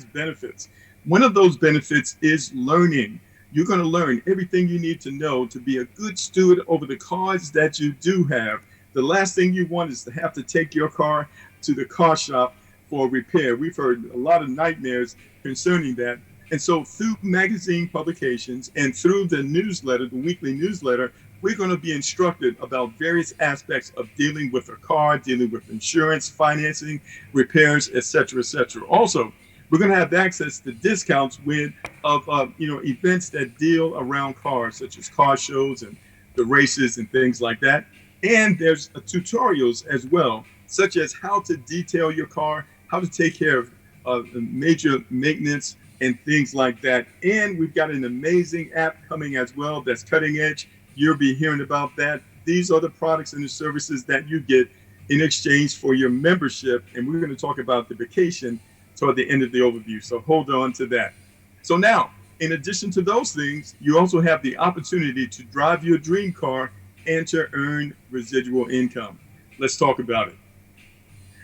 benefits. One of those benefits is learning. You're going to learn everything you need to know to be a good steward over the cars that you do have. The last thing you want is to have to take your car to the car shop for repair. We've heard a lot of nightmares concerning that. And so, through magazine publications and through the newsletter, the weekly newsletter, we're going to be instructed about various aspects of dealing with a car, dealing with insurance, financing, repairs, etc., etc. Also, we're going to have access to discounts with events that deal around cars, such as car shows and the races and things like that. And there's tutorials as well, such as how to detail your car, how to take care of major maintenance and things like that. And we've got an amazing app coming as well that's cutting edge. You'll be hearing about that. These are the products and the services that you get in exchange for your membership. And we're going to talk about the vacation toward the end of the overview. So hold on to that. So now, in addition to those things, you also have the opportunity to drive your dream car and to earn residual income. Let's talk about it.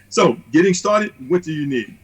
So, getting started, what do you need?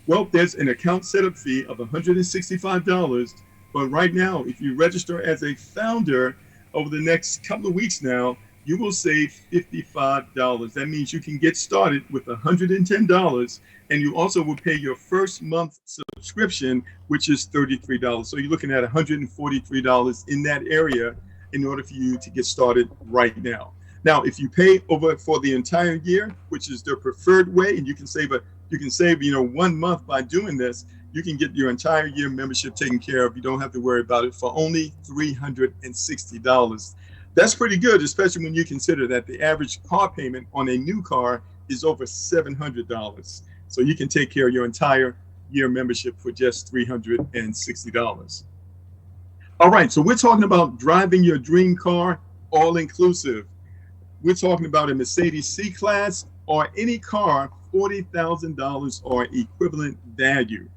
Well, there's an account setup fee of $165. But right now, if you register as a founder over the next couple of weeks now, you will save $55. That means you can get started with $110, and you also will pay your first month subscription, which is $33. So you're looking at $143 in that area in order for you to get started right now. Now, if you pay over for the entire year, which is the preferred way, and you can save 1 month by doing this, you can get your entire year membership taken care of. You don't have to worry about it for only $360. That's pretty good, especially when you consider that the average car payment on a new car is over $700. So you can take care of your entire year membership for just $360. All right, so we're talking about driving your dream car all inclusive. We're talking about a Mercedes C-Class or any car, $40,000 or equivalent value.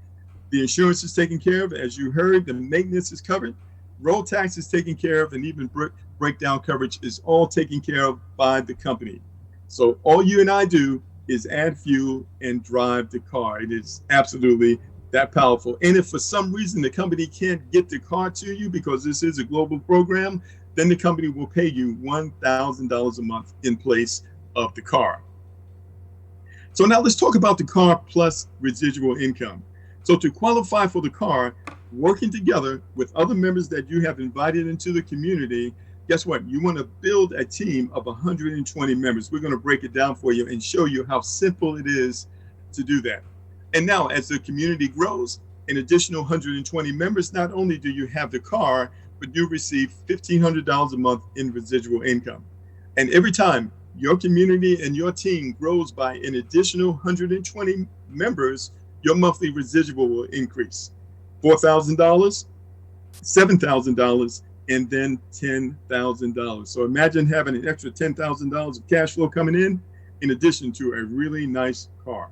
The insurance is taken care of, as you heard, the maintenance is covered, road tax is taken care of, and even breakdown coverage is all taken care of by the company. So all you and I do is add fuel and drive the car. It is absolutely that powerful. And if for some reason the company can't get the car to you because this is a global program, then the company will pay you $1,000 a month in place of the car. So now let's talk about the car plus residual income. So to qualify for the car, working together with other members that you have invited into the community, guess what? You want to build a team of 120 members. We're going to break it down for you and show you how simple it is to do that. And now, as the community grows, an additional 120 members, not only do you have the car, but you receive $1,500 a month in residual income. And every time your community and your team grows by an additional 120 members, your monthly residual will increase. $4,000, $7,000, and then $10,000. So imagine having an extra $10,000 of cash flow coming in addition to a really nice car.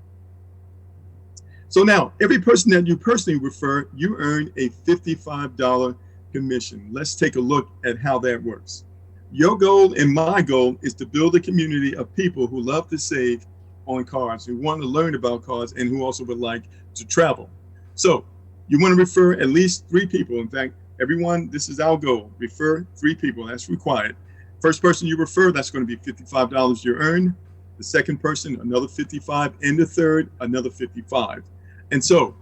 So now, every person that you personally refer, you earn a $55 commission. Let's take a look at how that works. Your goal and my goal is to build a community of people who love to save on cars, who want to learn about cars, and who also would like to travel. So you want to refer at least 3 people. In fact, everyone, this is our goal. Refer 3 people. That's required. First person you refer, that's going to be $55 you earn. The second person, another $55, and the third, another $55. And so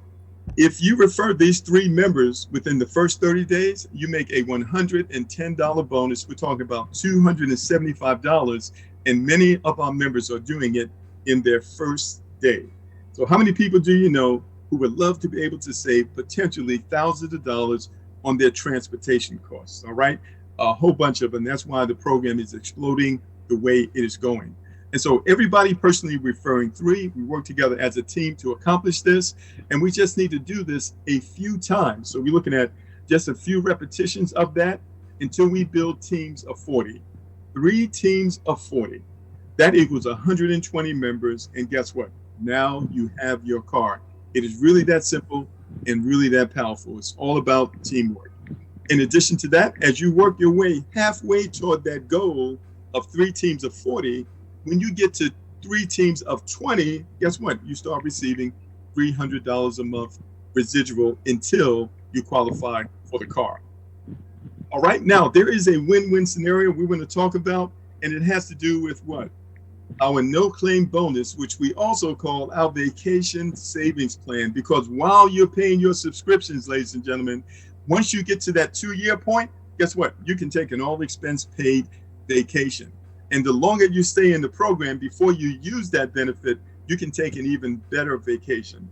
if you refer these 3 members within the first 30 days, you make a $110 bonus. We're talking about $275, and many of our members are doing it in their first day. So how many people do you know who would love to be able to save potentially thousands of dollars on their transportation costs? All right, a whole bunch of them. That's why the program is exploding the way it is going. And so everybody personally referring 3, we work together as a team to accomplish this. And we just need to do this a few times. So we're looking at just a few repetitions of that until we build teams of 40. 3 teams of 40. That equals 120 members. And guess what? Now you have your car. It is really that simple and really that powerful. It's all about teamwork. In addition to that, as you work your way halfway toward that goal of 3 teams of 40, when you get to 3 teams of 20, guess what? You start receiving $300 a month residual until you qualify for the car. All right, now there is a win-win scenario we want to talk about, and it has to do with what? Our no-claim bonus, which we also call our vacation savings plan, because while you're paying your subscriptions, ladies and gentlemen, once you get to that 2-year point, guess what? You can take an all-expense paid vacation. And the longer you stay in the program before you use that benefit, you can take an even better vacation.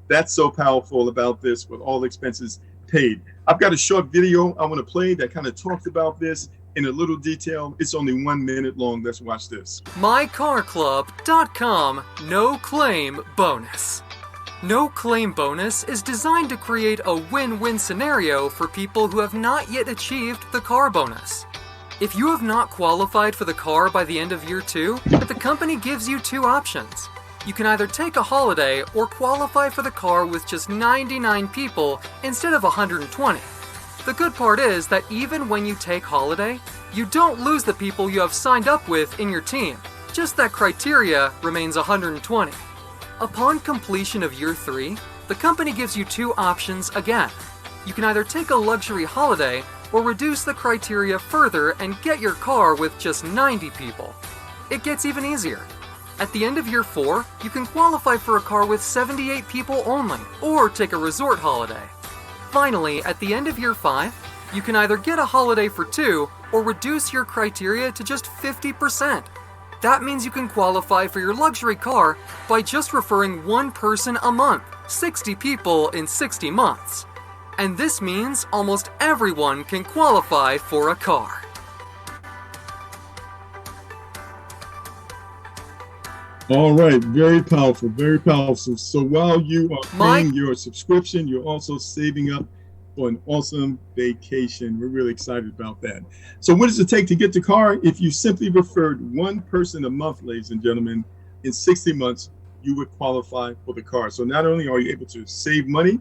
That's so powerful about this with all expenses paid. I've got a short video I want to play that kind of talks about this in a little detail. It's only 1 minute long. Let's watch this. MyCarClub.com No Claim Bonus. No Claim Bonus is designed to create a win-win scenario for people who have not yet achieved the car bonus. If you have not qualified for the car by the end of year 2, the company gives you 2 options. You can either take a holiday or qualify for the car with just 99 people instead of 120. The good part is that even when you take holiday, you don't lose the people you have signed up with in your team. Just that criteria remains 120. Upon completion of year 3, the company gives you 2 options again. You can either take a luxury holiday or reduce the criteria further and get your car with just 90 people. It gets even easier. At the end of year 4, you can qualify for a car with 78 people only, or take a resort holiday. Finally, at the end of year 5, you can either get a holiday for 2 or reduce your criteria to just 50%. That means you can qualify for your luxury car by just referring 1 person a month, 60 people in 60 months. And this means almost everyone can qualify for a car. All right, very powerful, very powerful. So while you are paying your subscription, you're also saving up for an awesome vacation. We're really excited about that. So what does it take to get the car? If you simply referred 1 person a month, ladies and gentlemen, in 60 months, you would qualify for the car. So not only are you able to save money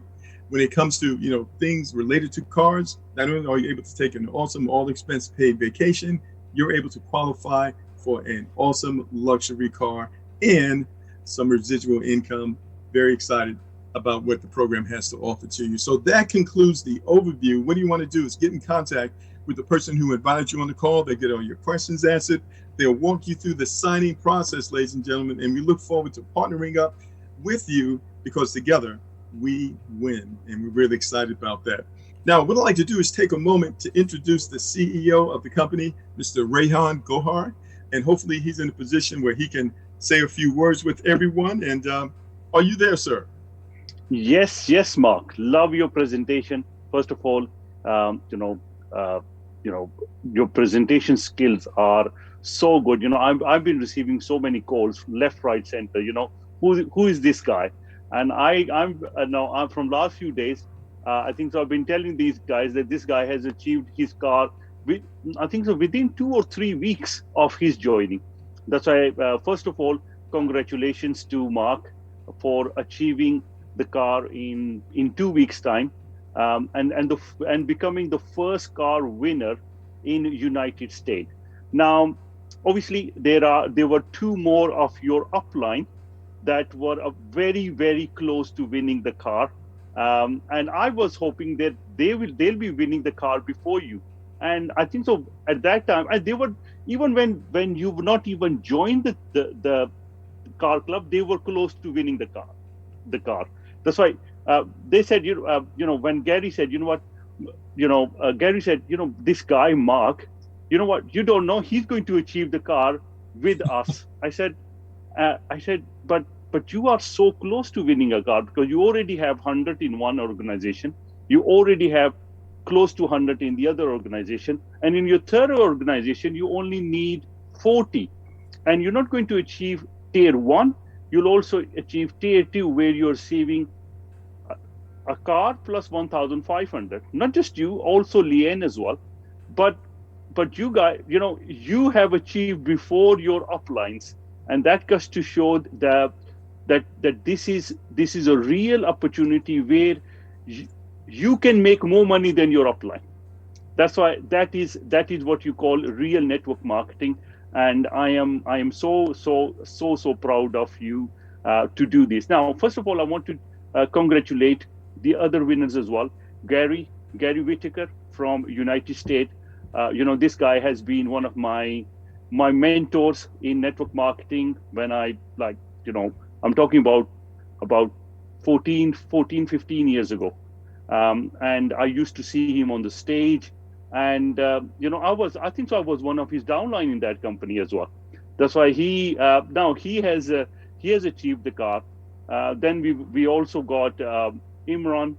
when it comes to, things related to cars, not only are you able to take an awesome all-expense paid vacation, you're able to qualify for an awesome luxury car and some residual income. Very excited about what the program has to offer to you. So that concludes the overview. What you want to do is get in contact with the person who invited you on the call. They get all your questions answered. They'll walk you through the signing process, ladies and gentlemen, and we look forward to partnering up with you because together we win, and we're really excited about that. Now, what I'd like to do is take a moment to introduce the CEO of the company, Mr. Rehan Gohar, and hopefully he's in a position where he can say a few words with everyone. And are you there, sir? Yes, Mark. Love your presentation. First of all, your presentation skills are so good. I've been receiving so many calls, left, right, center. Who is this guy? And I'm from last few days. I think so. I've been telling these guys that this guy has achieved his car. I think so within 2 or 3 weeks of his joining. That's why, first of all, congratulations to Mark for achieving the car in 2 weeks' time, and becoming the first car winner in United States. Now, obviously, there were 2 more of your upline that were very, very close to winning the car, and I was hoping that they'll be winning the car before you. And I think so at that time, and they were, even when you've not even joined the car club, they were close to winning the car. That's why they said, when Gary said, Gary said, this guy Mark, you don't know, he's going to achieve the car with us. I said, but you are so close to winning a car because you already have 100 in one organization, you already have close to 100 in the other organization, and in your third organization you only need 40, and you're not going to achieve tier 1, you'll also achieve tier 2, where you're saving a car plus 1,500. Not just you, also Leanne as well, but you guys, you have achieved before your uplines, and that goes to show that this is a real opportunity where you can make more money than your upline. That's why that is what you call real network marketing, and I am so proud of you to do this. Now, first of all, I want to congratulate the other winners as well. Gary Whitaker from United States. This guy has been one of my mentors in network marketing when I'm talking about 15 years ago. And I used to see him on the stage. And, I think so I was one of his downline in that company as well. That's why now he has achieved the car. Then we also got Imran,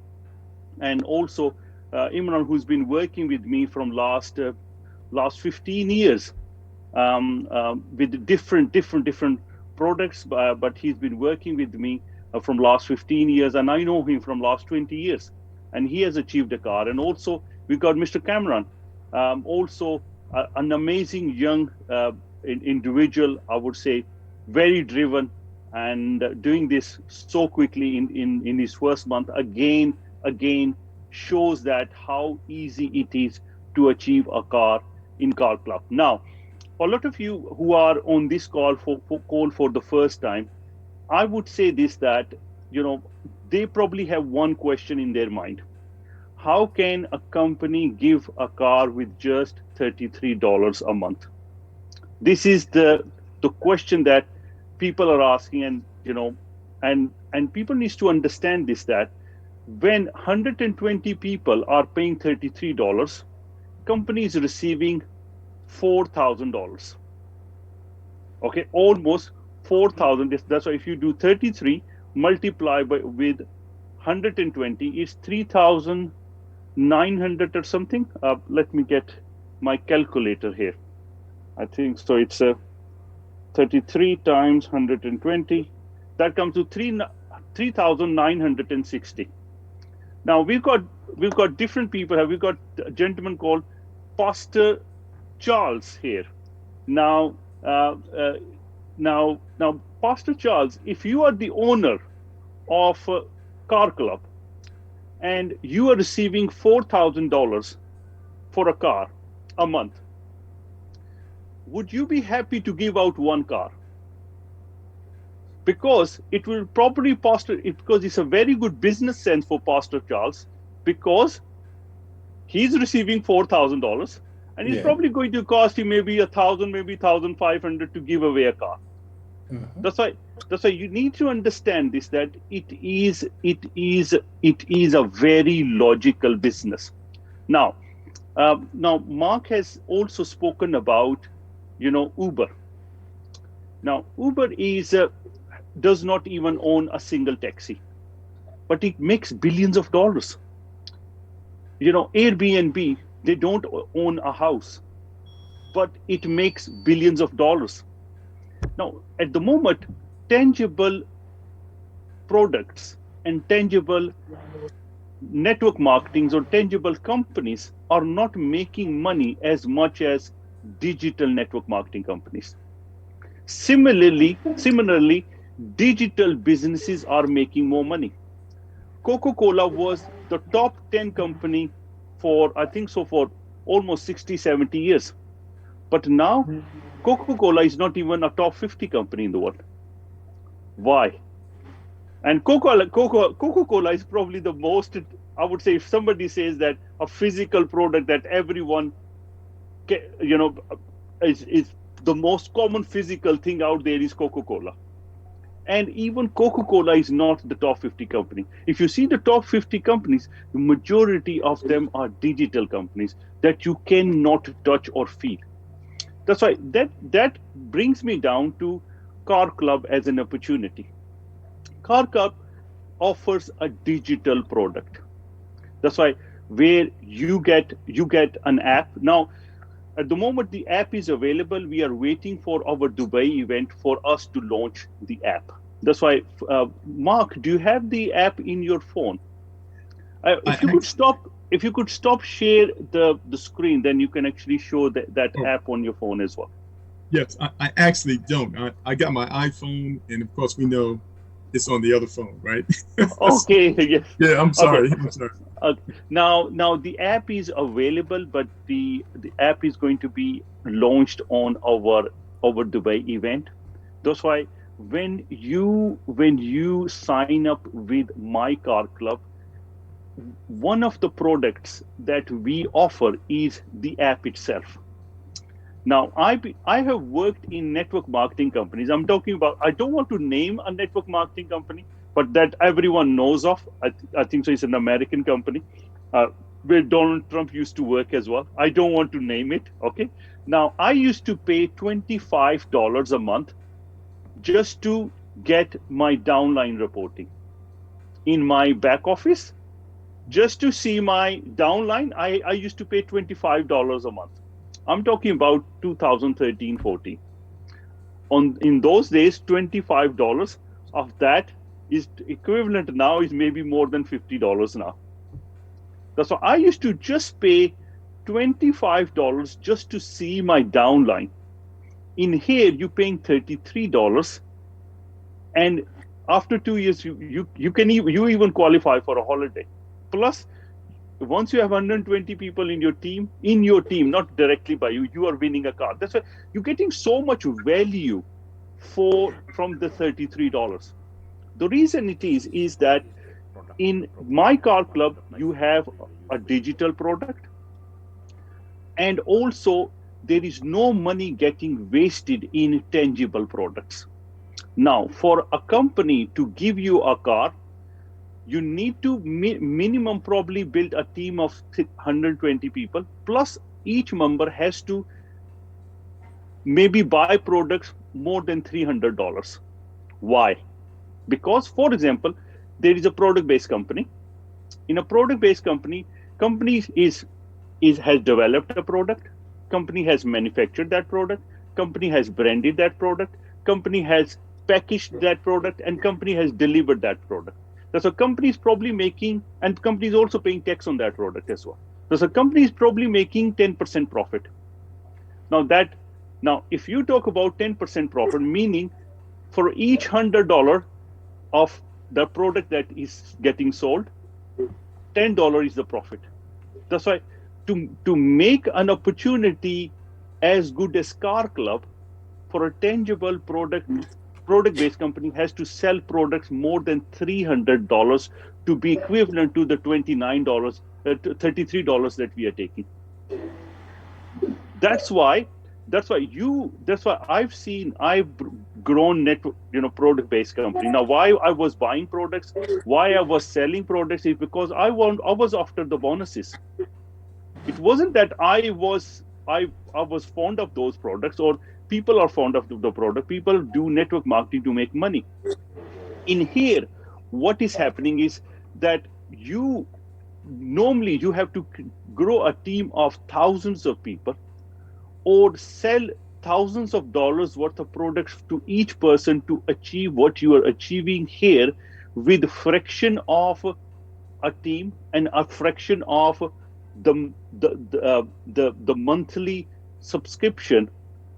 and also Imran, who's been working with me from last 15 years with different products, but he's been working with me from last 15 years, and I know him from last 20 years, and he has achieved a car. And also we got Mr. Cameron, also an amazing young individual, I would say, very driven, and doing this so quickly in his first month again shows that how easy it is to achieve a car in Car Club. Now, for a lot of you who are on this call for the first time, I would say this, that they probably have one question in their mind: how can a company give a car with just $33 a month? This is the question that people are asking, and people need to understand this, that when 120 people are paying $33, company is receiving $4,000. Okay, almost 4,000. That's why if you do 33 multiply with 120, it's 3,900 or something. Let me get my calculator here. I think so. It's 33 times 120. That comes to 3,960. Now we've got different people here. We've got a gentleman called Pastor Charles here. Now, Pastor Charles, if you are the owner of Car Club and you are receiving $4,000 for a car a month, would you be happy to give out one car? Because it will probably because it's a very good business sense for Pastor Charles, because he's receiving $4,000 and it's probably going to cost him maybe 1,000, maybe 1,500 to give away a car. Mm-hmm. That's why you need to understand this, that it is a very logical business. Now Mark has also spoken about Uber. Now Uber does not even own a single taxi, but it makes billions of dollars. Airbnb, they don't own a house, but it makes billions of dollars. Now, at the moment, tangible products and tangible network marketings or tangible companies are not making money as much as digital network marketing companies. Similarly, digital businesses are making more money. Coca-Cola was the top 10 company for almost 60, 70 years. But now Coca-Cola is not even a top 50 company in the world. Why? And Coca-Cola is probably the most, I would say, if somebody says that a physical product that everyone, is the most common physical thing out there is Coca-Cola. And even Coca-Cola is not the top 50 company. If you see the top 50 companies, the majority of them are digital companies that you cannot touch or feel. That's why that brings me down to Car Club as an opportunity. Car Club offers a digital product. That's why where you get an app. Now, at the moment, the app is available. We are waiting for our Dubai event for us to launch the app. That's why, Mark, do you have the app in your phone? If you could stop share the screen, then you can actually show that app on your phone as well. Yes, I actually don't. I got my iPhone, and of course we know it's on the other phone, right? Okay. Yes. Yeah, I'm sorry. Okay. I'm sorry. Now the app is available, but the app is going to be launched on our Dubai event. That's why when you sign up with MyCarClub, one of the products that we offer is the app itself. Now, I have worked in network marketing companies. I'm talking about, I don't want to name a network marketing company, but that everyone knows of. I think so. It's an American company uh, where Donald Trump used to work as well. I don't want to name it. Okay. Now, I used to pay $25 a month just to get my downline reporting in my back office. Just to see my downline, I used to pay $25 a month. I'm talking about 2013, 14. In those days, $25 of that is equivalent now is maybe more than $50 now. That's why I used to just pay $25 just to see my downline. In here, you're paying $33, and after 2 years, you even qualify for a holiday. Plus, once you have 120 people in your team, not directly by you, you are winning a car. That's why you're getting so much value from the $33. The reason it is that in MyCarClub, you have a digital product, and also there is no money getting wasted in tangible products. Now, for a company to give you a car, you need to minimum probably build a team of 120 people, plus each member has to maybe buy products more than $300. Why? Because, for example, there is a product-based company. In a product-based company has developed a product, company has manufactured that product, company has branded that product, company has packaged that product, and company has delivered that product. So a company is probably making, and company is also paying tax on that product as well. So a company is probably making 10% profit. Now, if you talk about 10% profit, meaning for each $100 of the product that is getting sold, $10 is the profit. That's why to make an opportunity as good as CarClub for a tangible product-based company has to sell products more than $300 to be equivalent to the $29, $33 that we are taking. That's why I've grown network, product-based company. Now, why I was buying products, why I was selling products is because I was after the bonuses. It wasn't that I was fond of those products, or people are fond of the product. People do network marketing to make money. In here, what is happening is that you have to grow a team of thousands of people, or sell thousands of dollars worth of products to each person to achieve what you are achieving here, with fraction of a team and a fraction of the monthly subscription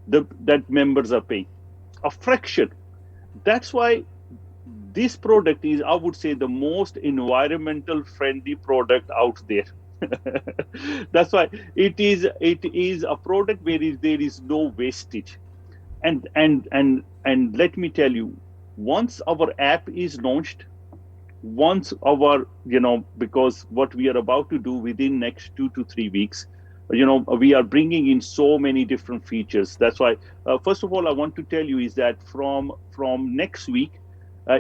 that members are paying. A fraction. That's why this product is, I would say, the most environmental friendly product out there. That's why it is a product where there is no wastage. And let me tell you, once our app is launched, because what we are about to do within next 2 to 3 weeks, we are bringing in so many different features. That's why, first of all, I want to tell you is that from next week,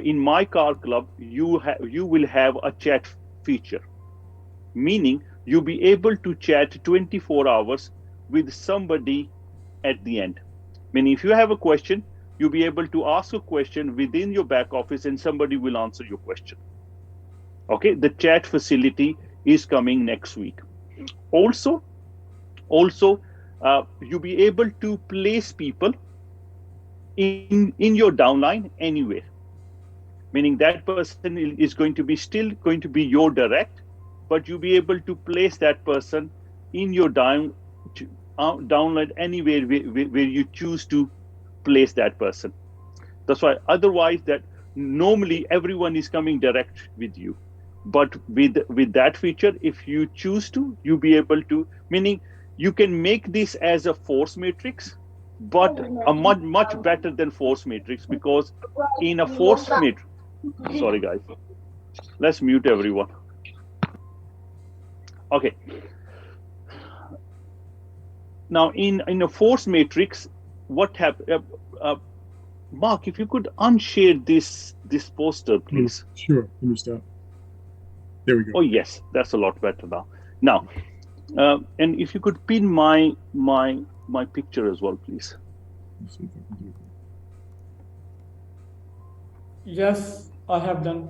in MyCarClub, you will have a chat feature, meaning you'll be able to chat 24 hours with somebody at the end. Meaning, if you have a question, you'll be able to ask a question within your back office and somebody will answer your question. Okay, the chat facility is coming next week. Also, you'll be able to place people in your downline anywhere. Meaning that person is still going to be your direct, but you'll be able to place that person in your downline anywhere where you choose to place that person. That's why otherwise that normally everyone is coming direct with you. But with that feature, if you choose to, you'll be able to, meaning you can make this as a force matrix, but a much better than force matrix, because in a force matrix, sorry guys, let's mute everyone. Okay. Now, in a force matrix, what happened? Mark, if you could unshare this poster, Oh, please. sure. Let me stop. There we go. Oh yes, that's a lot better now. Now, and if you could pin my picture as well, please. Let's see if I can do that. Yes, I have done.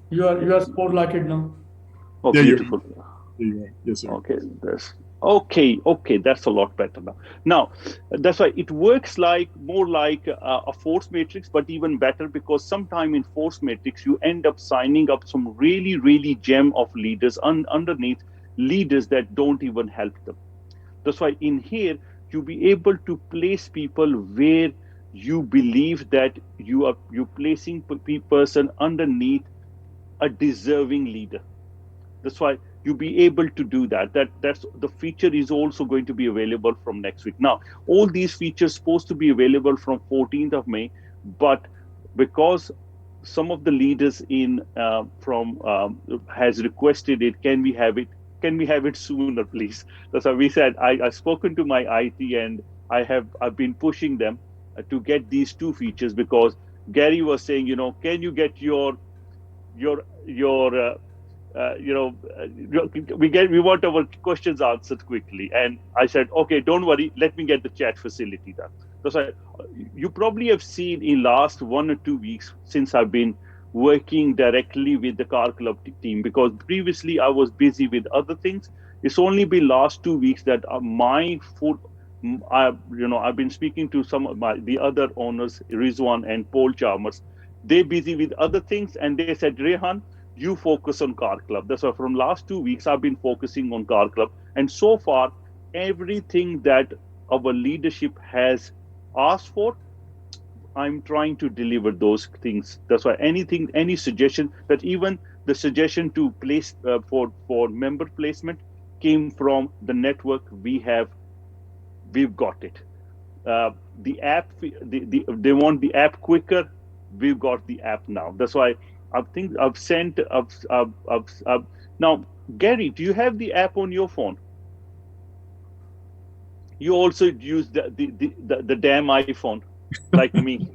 You are sport like it now. Oh, There you are. beautiful. There you are. Yes, sir. Okay, that's okay. That's a lot better now. Now, that's why it works like more like a force matrix, but even better because sometime in force matrix you end up signing up some really gem of leaders underneath leaders that don't even help them. That's why in here you be able to place people where you believe that you placing person underneath a deserving leader. That's why you be able to do that. That's the feature is also going to be available from next week. Now, all these features supposed to be available from 14th of May, but because some of the leaders in from has requested it, can we have it? Can we have it sooner, please? That's why we said I've spoken to my IT and I've been pushing them to get these two features because Gary was saying, can you get your we want our questions answered quickly, and I said, okay, don't worry, let me get the chat facility done. Because you probably have seen in last 1 or 2 weeks since I've been working directly with the car club team, because previously I was busy with other things. It's only been last 2 weeks that my foot I've been speaking to some of the other owners, Rizwan and Paul Chalmers. They busy with other things, and they said, Rehan, you focus on car club. That's why from last 2 weeks I've been focusing on car club, and so far everything that our leadership has asked for, I'm trying to deliver those things. That's why any suggestion, that even the suggestion to place for member placement came from the network we have. We've got it. The app, they want the app quicker. We've got the app now. That's why I think I've sent. Now, Gary, do you have the app on your phone? You also use the damn iPhone, like me.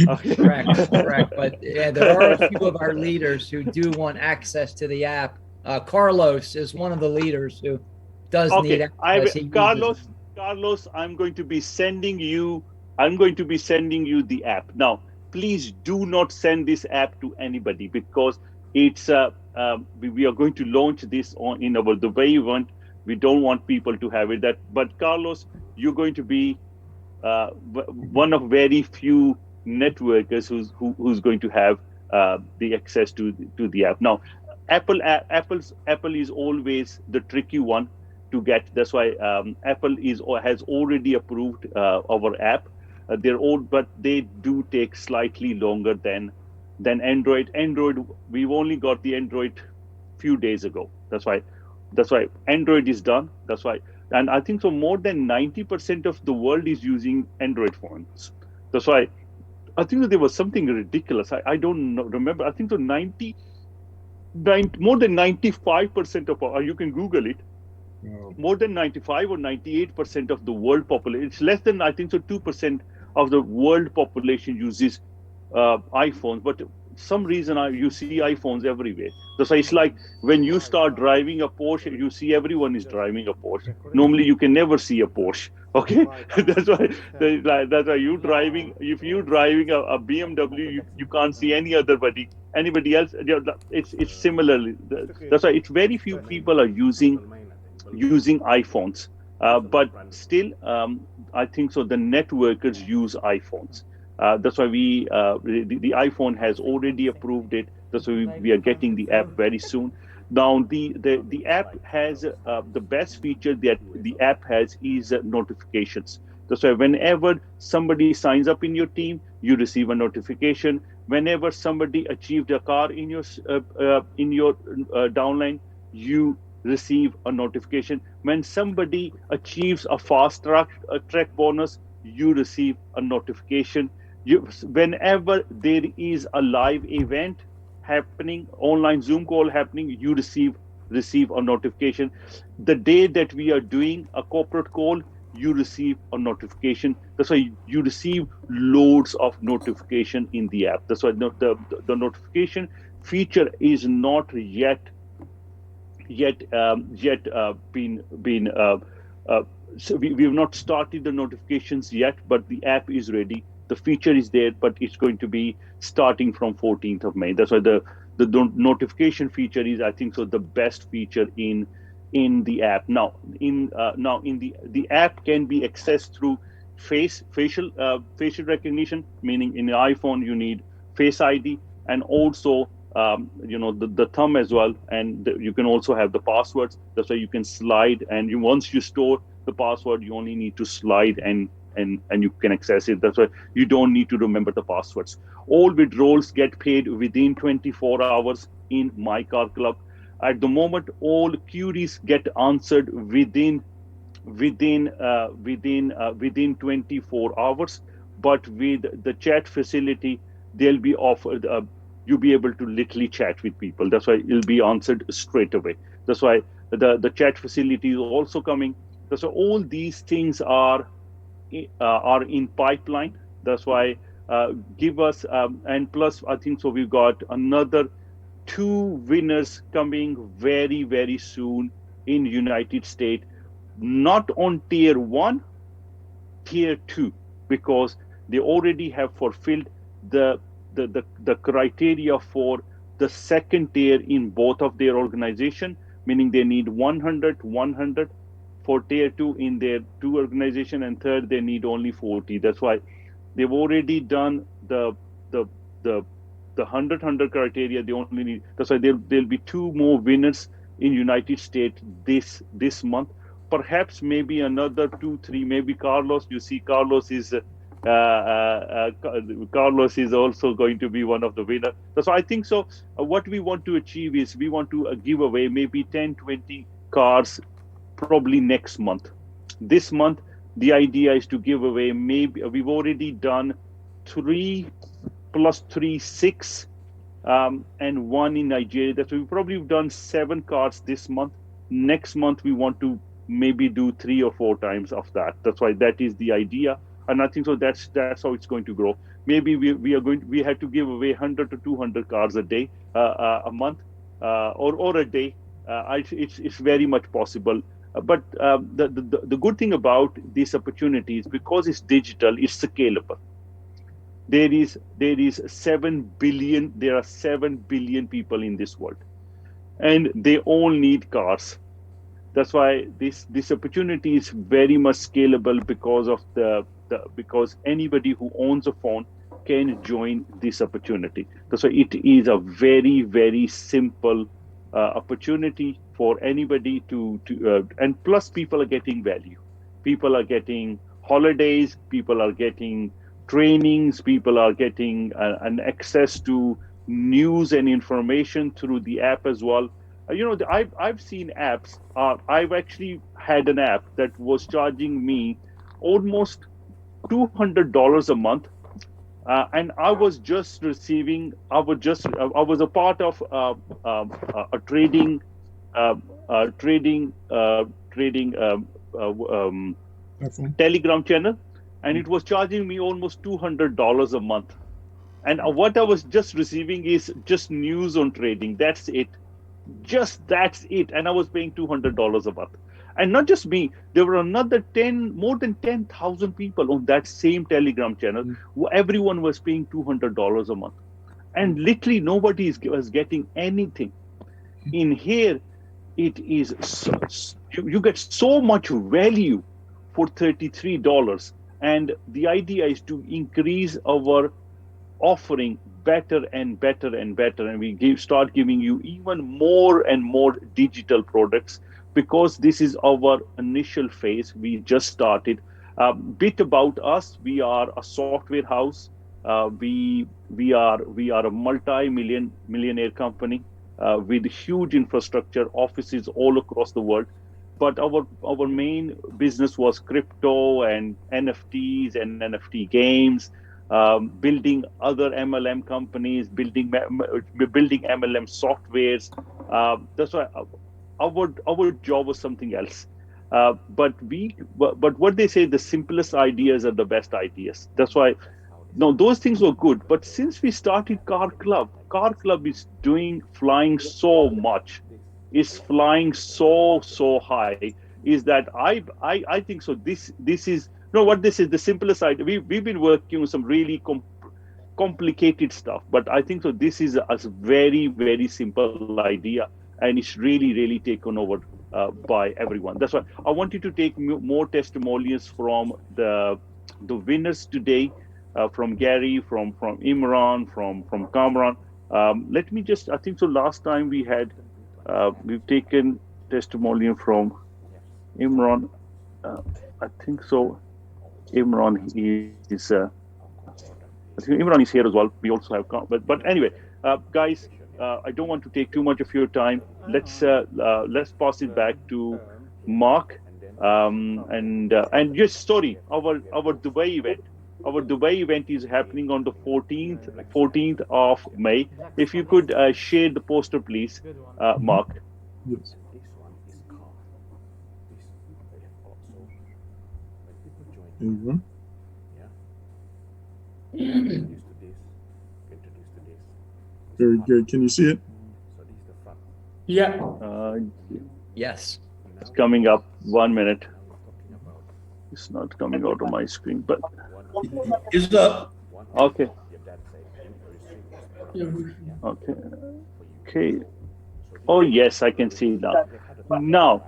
Okay. Correct. But yeah, there are a few of our leaders who do want access to the app. Carlos is one of the leaders who does need Okay, access. He uses it. Carlos, I'm going to be sending you. I'm going to be sending you the app now. Please do not send this app to anybody because it's we are going to launch this on in our Dubai event. We don't want people to have it. But Carlos, you're going to be one of very few networkers who's going to have the access to the app. Now, Apple is always the tricky one to get. That's why Apple has already approved our app. They're all, but they do take slightly longer than Android. Android, we've only got the Android few days ago. That's why Android is done. That's why, and I think so more than 90% of the world is using Android phones. That's why I think that there was something ridiculous. I don't know, remember. I think so more than 95% of you can Google it. Wow. More than 95 or 98% of the world population. It's less than, I think so, 2% of the world population uses iPhones, but some reason you see iPhones everywhere. So it's like when you start driving a Porsche, you see everyone is driving a Porsche. Normally, you can never see a Porsche. Okay, that's why you driving. If you driving a BMW, you can't see anybody else. It's similarly. That's why it's very few people are using iPhones. But still, I think so. The networkers use iPhones. That's why the iPhone has already approved it. That's why we are getting the app very soon. Now, the app has the best feature that the app has is notifications. That's why whenever somebody signs up in your team, you receive a notification. Whenever somebody achieved a car in your downline, you receive a notification. When somebody achieves a track bonus, you receive a notification. Whenever there is a live event happening, online Zoom call happening, you receive receive a notification. The day that we are doing a corporate call, you receive a notification. That's why you receive loads of notification in the app. That's why the notification feature is not yet been so we have not started the notifications yet, but the app is ready. The feature is there, but it's going to be starting from 14th of May. That's why the notification feature is, I think, so the best feature in the app. Now in the app can be accessed through facial recognition, meaning in the iPhone you need Face ID, and also the thumb as well, and you can also have the passwords. That's why you can slide, and once you store the password, you only need to slide and you can access it. That's why you don't need to remember the passwords. All withdrawals get paid within 24 hours in MyCarClub. At the moment, all queries get answered within 24 hours. But with the chat facility, they'll be offered. You'll be able to literally chat with people. That's why it'll be answered straight away. That's why the chat facility is also coming. That's why all these things are in pipeline. That's why give us and plus I think so we've got another two winners coming very soon in United States, not on tier 1, tier 2, because they already have fulfilled the criteria for the second tier in both of their organization, meaning they need 100 for tier 2 in their 2 organization, and third they need only 40. That's why they've already done the 100 criteria. They only need. That's why there'll be 2 more winners in United States this month. Perhaps maybe another 2-3. Maybe Carlos. You see, Carlos is also going to be one of the winners. So I think so. What we want to achieve is we want to give away maybe 10-20 cars probably next month. This month, the idea is to give away maybe we've already done 3 plus 3, 6, and 1 in Nigeria. That we've probably done 7 cars this month. Next month, we want to maybe do 3 or 4 times of that. That's why that is the idea. And I think so that's how it's going to grow. Maybe we had to give away 100 to 200 cars a day, a month, or a day. It's very much possible. But the good thing about this opportunity is because it's digital, it's scalable. There are 7 billion people in this world, and they all need cars. That's why this opportunity is very much scalable because of because anybody who owns a phone can join this opportunity. That's why it is a very simple opportunity for anybody to and plus people are getting value. People are getting holidays. People are getting trainings. People are getting an access to news and information through the app as well. I've seen apps. I've actually had an app that was charging me almost $200 a month, and I was just receiving. I was a part of a trading Telegram channel, and it was charging me almost $200 a month. And what I was just receiving is just news on trading. That's it. That's it. And I was paying $200 a month. And not just me, there were more than 10,000 people on that same Telegram channel. Everyone was paying $200 a month. And literally nobody was getting anything. In here, it is you get so much value for $33. And the idea is to increase our offering better and better and better, and we start giving you even more and more digital products, because this is our initial phase. We just started. Bit about us: we are a software house. We are a multi-millionaire company with huge infrastructure, offices all across the world. But our main business was crypto and NFTs and NFT games. Building other MLM companies, building MLM softwares. That's why our job was something else. But what they say, the simplest ideas are the best ideas. That's why, no, those things were good. But since we started Car Club is doing flying so much, is flying so high. Is that I think so. This is no what this is the simplest idea. We've been working on some really complicated stuff, but I think so. This is a very simple idea, and it's really taken over by everyone. That's why I wanted to take more testimonials from the winners today, from Gary, from Imran, from Kamran. Let me just. I think so. Last time we've taken testimonial from Imran. I think so. Imran is. I think Imran is here as well. We also have, but anyway, guys, I don't want to take too much of your time. Let's pass it back to Mark, and just sorry, our Dubai event. Our Dubai event is happening on the 14th of May. If you could share the poster, please, Mark. Yes. Mhm. Very good. Can you see it? Yeah. Yes. It's coming up. 1 minute. It's not coming out of my screen, but It's up. okay. Yeah. Okay. Oh yes, I can see it now. Now,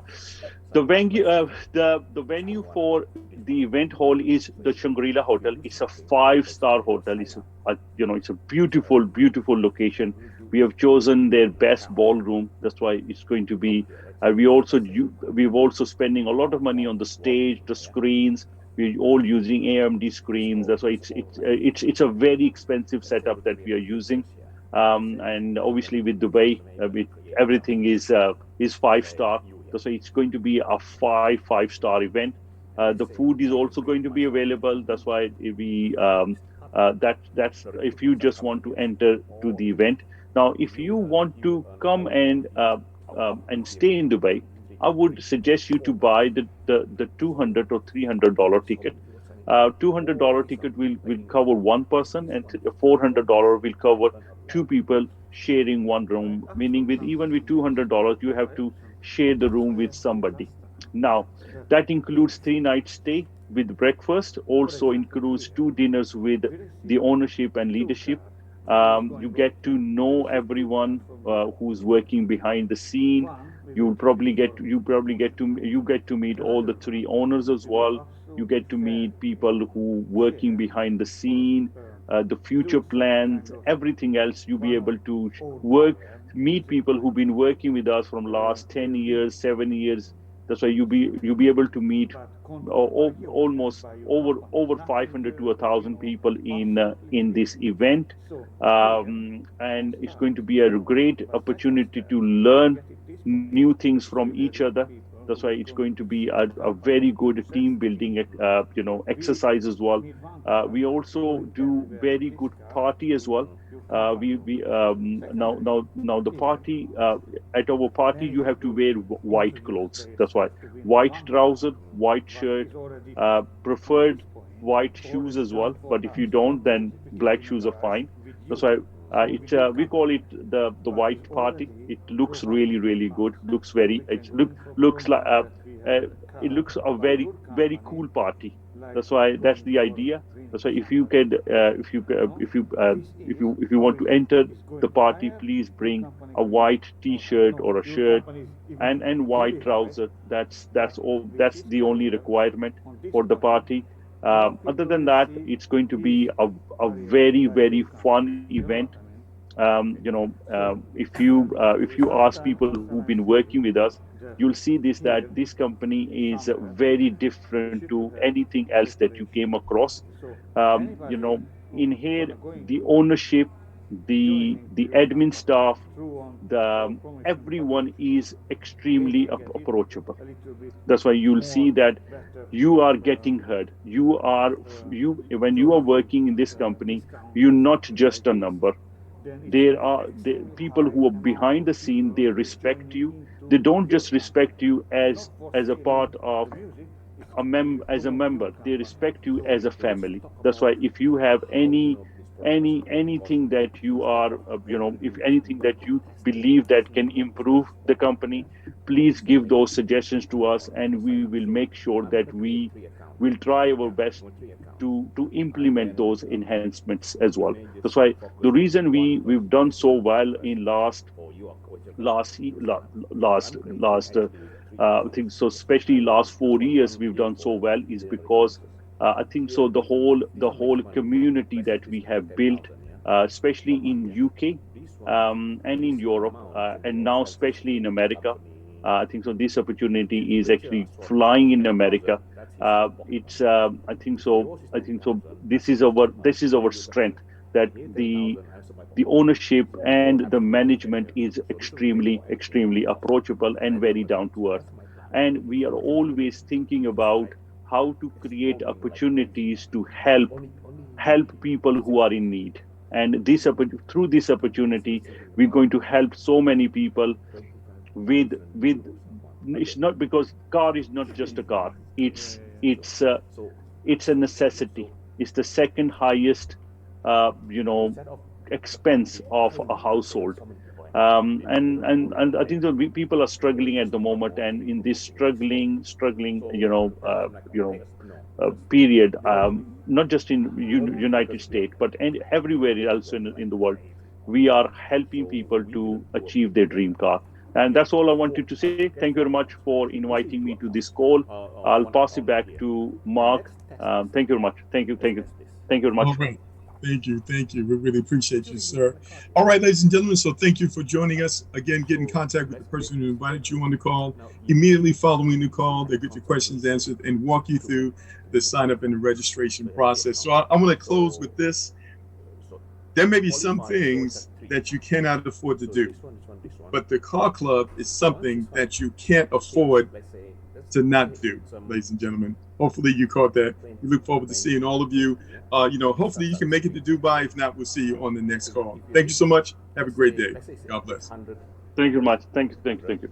the venue for the event hall is the Shangri-La Hotel. It's a 5-star hotel. It's it's a beautiful location. We have chosen their best ballroom. That's why it's going to be. We've also spending a lot of money on the stage, the screens. We're all using AMD screens. That's why it's a very expensive setup that we are using. And obviously with Dubai, everything is 5-star. So it's going to be a 5-star event. The food is also going to be available. That's why that's if you just want to enter to the event. Now, if you want to come and stay in Dubai, I would suggest you to buy the $200 or $300 ticket. $200 ticket will cover one person, and $400 will cover two people sharing one room. Meaning, even with $200, you have to share the room with somebody. Now, that includes 3 nights stay with breakfast. Also includes 2 dinners with the ownership and leadership. You get to know everyone who's working behind the scene. You get to meet all the 3 owners as well. You get to meet people who working behind the scene, the future plans, everything else. You'll be able to meet people who've been working with us from last 10 years, 7 years. That's why you'll be able to meet almost over 500 to 1,000 people in this event, and it's going to be a great opportunity to learn new things from each other. That's why it's going to be a very good team building exercise as well. We also do very good party as well. Now the party, at our party you have to wear white clothes. That's why white trouser, white shirt, preferred white shoes as well. But if you don't, then black shoes are fine. That's why we call it the white party. It looks really good. Looks like it looks a very cool party. That's the idea. That's why if you want to enter the party, please bring a white T-shirt or a shirt and white trouser. That's all. That's the only requirement for the party. Other than that, it's going to be a very fun event. If you ask people who've been working with us, you'll see that this company is very different to anything else that you came across. In here, the ownership, the admin staff, everyone is extremely approachable. That's why you'll see that you are getting heard. When you are working in this company, you're not just a number. There are people who are behind the scene. They respect you. They don't just respect you as a part of as a member. They respect you as a family. That's why if you have anything that you are if anything that you believe that can improve the company, please give those suggestions to us, and we will make sure that we will try our best to implement those enhancements as well. That's why the reason we've done so well in last I think so, especially last 4 years we've done so well is because I think so the whole community that we have built, especially in UK and in Europe, and now especially in America. I think so. This opportunity is actually flying in America. It's I think so. I think so. This is our strength, that the ownership and the management is extremely approachable and very down to earth, and we are always thinking about how to create opportunities to help people who are in need. And through this opportunity, we're going to help so many people with it's not because car is not just a car. It's a necessity. It's the second highest expense of a household. And I think that people are struggling at the moment, and in this struggling period, not just in United States but everywhere else in the world, we are helping people to achieve their dream car. And that's all I wanted to say. Thank you very much for inviting me to this call. I'll pass it back to Mark. Thank you very much. Thank you very much. All right. Thank you. Thank you. We really appreciate you, sir. All right, ladies and gentlemen. So thank you for joining us. Again, get in contact with the person who invited you on the call. Immediately following the call, they'll get your questions answered and walk you through the sign up and the registration process. So I'm going to close with this. There may be some things that you cannot afford to do, but the car club is something that you can't afford to not do, ladies and gentlemen. Hopefully you caught that. We look forward to seeing all of you. Hopefully you can make it to Dubai. If not, we'll see you on the next call. Thank you so much. Have a great day. God bless. Thank you very much. Thank you.